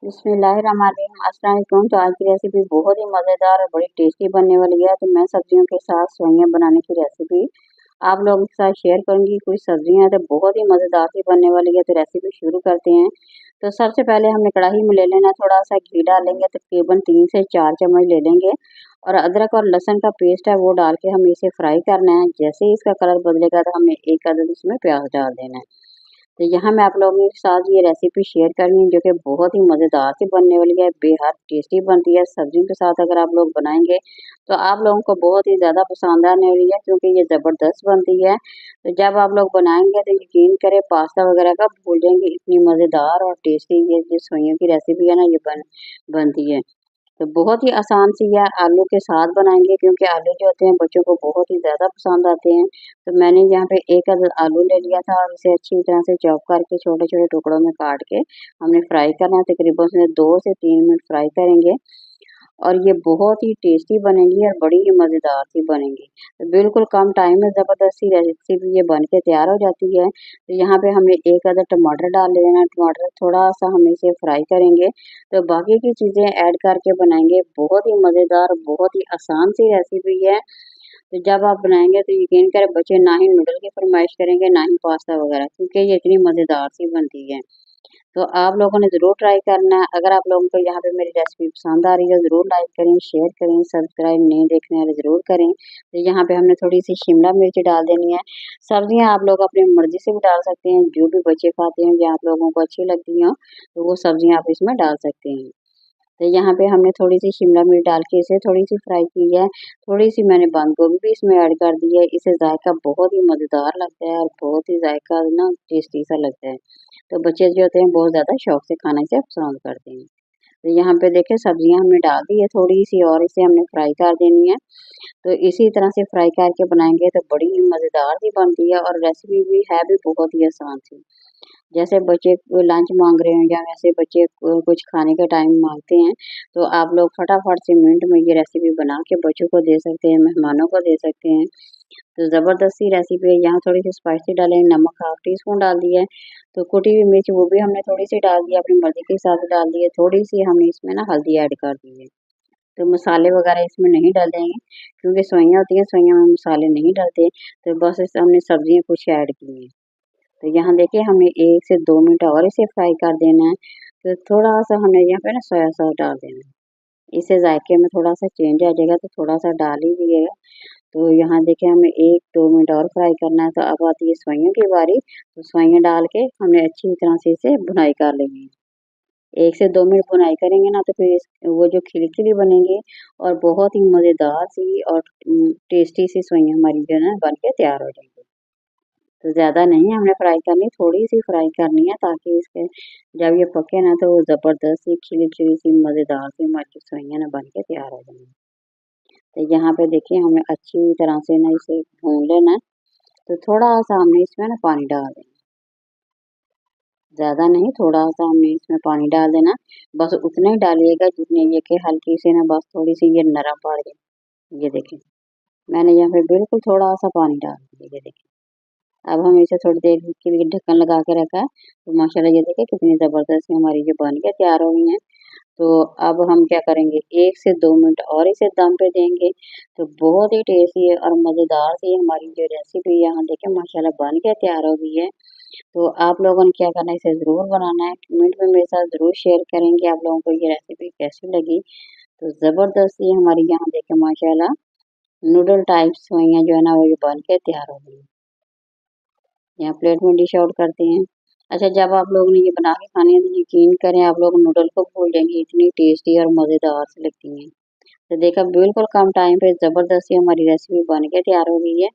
बिस्मिल्लाहिर्रहमानिर्रहीम। अस्सलाम वालेकुम। तो आज की रेसिपी बहुत ही मज़ेदार और बड़ी टेस्टी बनने वाली है। तो मैं सब्जियों के साथ सेवइयां बनाने की रेसिपी आप लोगों के साथ शेयर करूंगी। कुछ सब्जियां हैं तो बहुत ही मज़ेदार सी बनने वाली है। तो रेसिपी शुरू करते हैं। तो सबसे पहले हमने कढ़ाई में ले लेना, थोड़ा सा घी डालेंगे, तकरीबन 3 से 4 चम्मच ले लेंगे और अदरक और लहसुन का पेस्ट है वो डाल के हमें इसे फ्राई करना है। जैसे ही इसका कलर बदलेगा तो हमने एक अदद इसमें प्याज डाल देना है। तो यहाँ मैं आप लोगों के साथ ये रेसिपी शेयर कर रही हूँ जो कि बहुत ही मज़ेदार सी बनने वाली है, बेहद टेस्टी बनती है। सब्जियों के साथ अगर आप लोग बनाएंगे तो आप लोगों को बहुत ही ज़्यादा पसंद आने वाली है, क्योंकि ये ज़बरदस्त बनती है। तो जब आप लोग बनाएंगे तो यकीन करें पास्ता वगैरह का भूल जाएंगे, इतनी मज़ेदार और टेस्टी ये जो सेवइयों की रेसिपी है ना ये बनती है। तो बहुत ही आसान सी है, आलू के साथ बनाएंगे क्योंकि आलू जो होते हैं बच्चों को बहुत ही ज़्यादा पसंद आते हैं। तो मैंने यहाँ पे एक अदद आलू ले लिया था और इसे अच्छी तरह से चॉप करके छोटे छोटे टुकड़ों में काट के हमने फ्राई करना है। तकरीबन उसमें 2 से 3 मिनट फ्राई करेंगे और ये बहुत ही टेस्टी बनेगी और बड़ी ही मज़ेदार सी बनेगी। तो बिल्कुल कम टाइम में ज़बरदस्ती रेसिपी ये बन के तैयार हो जाती है। तो यहाँ पे हमें एक अदद टमाटर डाल लेना है। टमाटर थोड़ा सा हम इसे फ्राई करेंगे तो बाकी की चीज़ें ऐड करके बनाएंगे। बहुत ही मज़ेदार, बहुत ही आसान सी रेसिपी है। तो जब आप बनाएंगे तो यकीन करें बच्चे ना ही नूडल की फरमाइश करेंगे ना ही पास्ता वगैरह, क्योंकि ये इतनी मज़ेदार सी बनती है। तो आप लोगों ने ज़रूर ट्राई करना है। अगर आप लोगों को यहाँ पे मेरी रेसिपी पसंद आ रही है ज़रूर लाइक करें, शेयर करें, सब्सक्राइब नहीं देखने वाले ज़रूर करें। तो यहाँ पे हमने थोड़ी सी शिमला मिर्च डाल देनी है। सब्जियाँ आप लोग अपनी मर्जी से भी डाल सकते हैं, जो भी बच्चे खाते हैं या आप लोगों को अच्छी लगती हों तो वो सब्जियाँ आप इसमें डाल सकते हैं। तो यहाँ पे हमने थोड़ी सी शिमला मिर्च डाल के इसे थोड़ी सी फ्राई की है। थोड़ी सी मैंने बंद गोभी भी इसमें ऐड कर दी है। इससे जायका बहुत ही मज़ेदार लगता है और बहुत ही जायका ना टेस्टी सा लगता है। तो बच्चे जो होते हैं बहुत ज़्यादा शौक से खाना इसे पसंद करते हैं। तो यहाँ पे देखिए सब्जियां हमने डाल दी है थोड़ी सी और इसे हमने फ्राई कर देनी है। तो इसी तरह से फ्राई करके बनाएंगे तो बड़ी ही मज़ेदार सी बनती है और रेसिपी भी है भी बहुत ही आसान सी। जैसे बच्चे लंच मांग रहे हैं या वैसे बच्चे कुछ खाने का टाइम मांगते हैं तो आप लोग फटाफट से मिनट में ये रेसिपी बना के बच्चों को दे सकते हैं, मेहमानों को दे सकते हैं। तो ज़बरदस्ती रेसिपी है। यहाँ थोड़ी सी स्पाइसी डालें, नमक हाफ टी स्पून डाल दिया है। तो कुटी हुई मिर्च वो भी हमने थोड़ी सी डाल दी, अपनी मर्ज़ी के हिसाब से डाल दी है। थोड़ी सी हमने इसमें ना हल्दी ऐड कर दी है। तो मसाले वगैरह इसमें नहीं डालेंगे क्योंकि सेवइयाँ होती हैं, सेवइयाँ में मसाले नहीं डलते। तो बस इस हमने सब्जियाँ कुछ ऐड की हैं। तो यहाँ देखिए हमें 1 से 2 मिनट और इसे फ्राई कर देना है। तो थोड़ा-सा हमें यहाँ पे ना सोया सॉस डाल देना है। इससे जायके में थोड़ा-सा चेंज आ जाएगा तो थोड़ा-सा डाल ही दिएगा। तो यहाँ देखिए हमें 1-2 मिनट और फ्राई करना है। तो अब आती है सेवइयों की बारी। तो सेवइयाँ डाल के हमने अच्छी तरह से इसे भुनाई कर लेनी है। 1 से 2 मिनट भुनाई करेंगे ना तो फिर वो जो खिली-खिली बनेंगी और बहुत ही मज़ेदार सी और टेस्टी सी सेवइयाँ हमारी जो है ना बन के तैयार हो जाएंगी। तो ज़्यादा नहीं हमने फ्राई करनी, थोड़ी-सी फ्राई करनी है ताकि इसके जब ये पके ना तो वो ज़बरदस्त सी खिली-खिली सी मज़ेदार सी हमारी सेवइयाँ ना बन के तैयार हो जाएँगी। तो यहाँ पे देखिए हमें अच्छी तरह से ना इसे भून लेना है। तो थोड़ा-सा हमने इसमें ना पानी डाल देना, ज़्यादा नहीं थोड़ा-सा हमने इसमें पानी डाल देना। बस उतना ही डालिएगा जितने ये कि हल्की सी ना बस थोड़ी-सी ये नरम पड़ जाए। ये देखिए, मैंने यहाँ पे बिल्कुल थोड़ा-सा पानी डाल दिया, ये देखिए। अब हम इसे थोड़ी देर के लिए ढक्कन लगा के रखा है। तो माशाल्लाह ये देखिए कितनी ज़बरदस्त हमारी ये बन के तैयार हो गई हैं। तो अब हम क्या करेंगे 1 से 2 मिनट और इसे दम पे देंगे। तो बहुत ही टेस्टी है और मज़ेदार सी हमारी जो रेसिपी है यहाँ देखिए माशाल्लाह बन के तैयार हो गई है। तो आप लोगों ने क्या करना है इसे ज़रूर बनाना है। कमेंट में मेरे साथ ज़रूर शेयर करें कि आप लोगों को ये रेसिपी कैसी लगी। तो ज़बरदस्त सी हमारी यहाँ देखिए माशाल्लाह नूडल टाइप सेवइयाँ जो है ना वो ये बन के तैयार हो गई हैं। यहाँ प्लेट में डिश आउट करते हैं। अच्छा जब आप लोगों ने ये बना के खानी है तो यकीन करें आप लोग नूडल को भूल जाएंगे, इतनी टेस्टी और मज़ेदार सी लगती हैं। तो देखा बिल्कुल कम टाइम पे ज़बरदस्ती हमारी रेसिपी बन के तैयार हो गई है।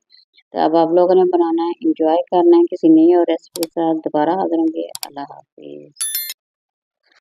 तो अब आप लोगों ने बनाना है, एंजॉय करना है। किसी नई और रेसिपी के साथ दोबारा हाज़िर होंगे। अल्लाह हाफ़िज़।